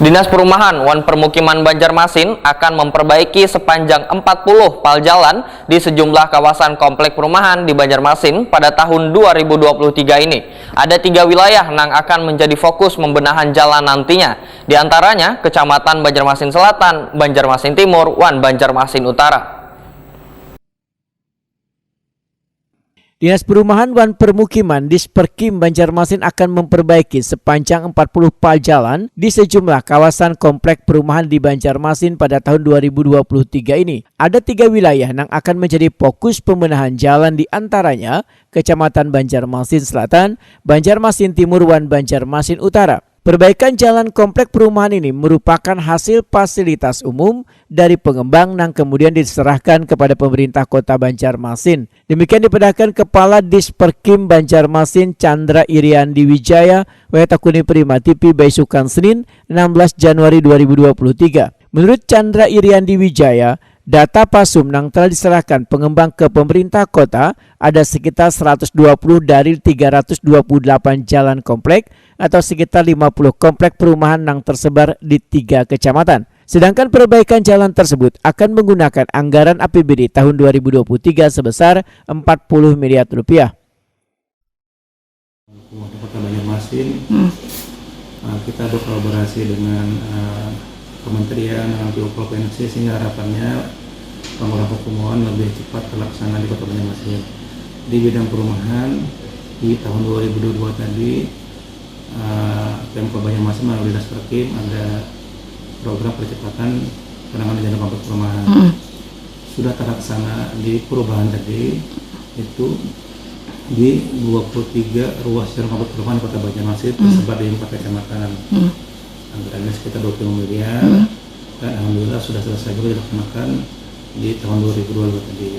Dinas Perumahan Wan Permukiman Banjarmasin akan memperbaiki sepanjang 40 pal jalan di sejumlah kawasan komplek perumahan di Banjarmasin pada tahun 2023 ini. Ada 3 wilayah yang akan menjadi fokus pembenahan jalan nantinya, di antaranya Kecamatan Banjarmasin Selatan, Banjarmasin Timur, dan Banjarmasin Utara. Dinas Perumahan Wan Permukiman Disperkim Banjarmasin akan memperbaiki sepanjang 40 pal jalan di sejumlah kawasan komplek perumahan di Banjarmasin pada tahun 2023 ini. Ada 3 wilayah yang akan menjadi fokus pembenahan jalan, di antaranya Kecamatan Banjarmasin Selatan, Banjarmasin Timur, dan Banjarmasin Utara. Perbaikan jalan komplek perumahan ini merupakan hasil fasilitas umum dari pengembang yang kemudian diserahkan kepada pemerintah Kota Banjarmasin. Demikian dipedahkan Kepala Disperkim Banjarmasin Chandra Iriandi Wijaya, Wetakuni Prima TV Besukan Senin 16 Januari 2023. Menurut Chandra Iriandi Wijaya, data PASUM yang telah diserahkan pengembang ke pemerintah kota ada sekitar 120 dari 328 jalan komplek atau sekitar 50 komplek perumahan yang tersebar di 3 kecamatan. Sedangkan perbaikan jalan tersebut akan menggunakan anggaran APBD tahun 2023 sebesar 40 miliar rupiah. Kota Banjarmasin, kita berkolaborasi dengan Kementerian dan Provinsi sehingga harapannya pembangunan perumahan lebih cepat terlaksana di Kota Banjarmasin. Di bidang perumahan di tahun 2022 tadi Pemkab Banjarmasin melalui Dinas Perkim ada program percepatan penanganan jangka kompleks perumahan. Sudah terlaksana di perubahan tadi itu di 23 ruas jalan kompleks perumahan di Kota Banjarmasin tersebar di 4 kecamatan. Anggarannya sekitar 20 miliar dan alhamdulillah sudah selesai juga dilaksanakan di tahun 2022 tadi.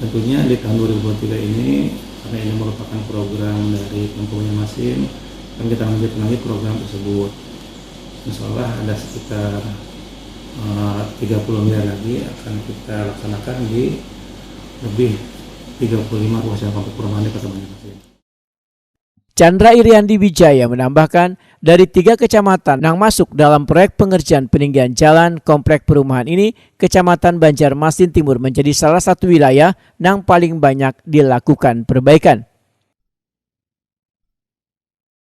Tentunya di tahun 2023 ini karena ini merupakan program dari Pemkab Banjarmasin, kan kita lanjutkan lagi program tersebut. Insya Allah ada sekitar 30 miliar lagi akan kita laksanakan di lebih 35 ruas jalan kompleks perumahan di Kota Banjarmasin. Chandra Iriandi Wijaya menambahkan, dari 3 kecamatan yang masuk dalam proyek pengerjaan peninggian jalan komplek perumahan ini, Kecamatan Banjarmasin Timur menjadi salah satu wilayah yang paling banyak dilakukan perbaikan.